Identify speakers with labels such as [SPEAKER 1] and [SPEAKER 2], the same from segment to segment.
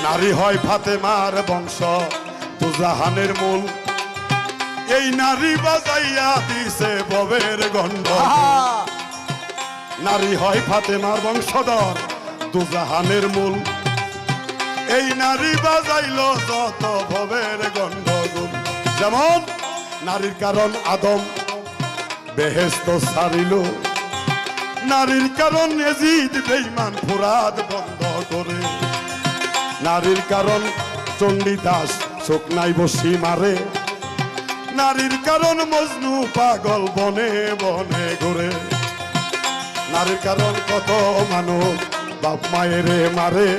[SPEAKER 1] নারী হয় ফাতেমার বংশ দুজাহানের মূল, এই নারী বাজাইয়া দিছে ববের গন্ধ। নারী হয় ফাতেমার বংশধর দুজাহানের মূল, এই নারী বাজাইল যত ভবের গন্ধগুল। যেমন নারীর কারণ আদম বেহেশত ছাড়িল, নারীর কারণ এজিদ বেঈমান ফুরাত বন্ধ করে, নারীর কারণ চণ্ডীদাস চোখ নাই বসি মারে, নারীর কারণ মজনু পাগল বনে বনে ঘুরে, নারীর কারণ কত মানুষ বাপ মায়েরে মারে,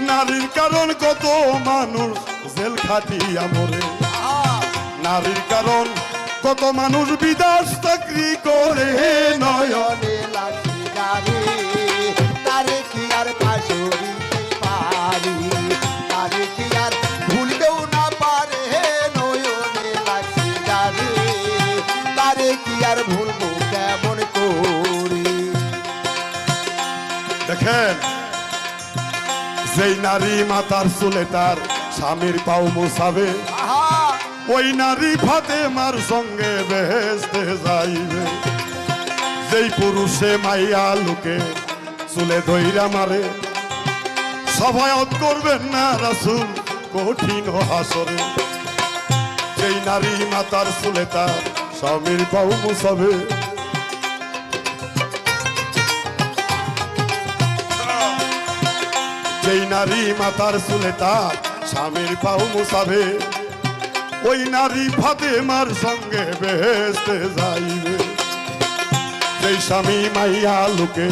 [SPEAKER 1] নারীর কারণ কত মানুষ জেল খাটিয়া মরে, নারীর কারণ কত মানুষ বিদেশ চাকরি করে নয়নে
[SPEAKER 2] লাগি নারী, তারে কি আর পাশরিতে পারি, তারে কি আর ভুলতেও না পারে নয়নে লাগি নারী, তারে কি আর ভুলবো কেমন করি।
[SPEAKER 1] দেখেন যেই নারী মাতার চুলে তার স্বামীর পাও মোছাবে, ওই নারী ফাতেমার সঙ্গে বেহেশতে যাইবে। যেই পুরুষে মাইয়া লোকে চুলে ধইরা মারে, সভায়ত করবেন না রাসূল কঠিন হাসরে। যেই নারী মাতার চুলে তার স্বামীর পাও মোছাবে, যেই নারী মাতার চুলে তার স্বামীর পাও মোছাবে, ওই নারী ফাতেমার সঙ্গে বেহেশতে যাইবে। যেই স্বামী মাইয়া লোকে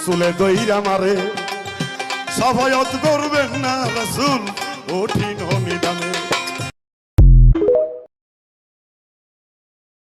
[SPEAKER 1] চুলে দইরা মারে, সভায়ত করবেন না রাসূল কঠিন নিদানে।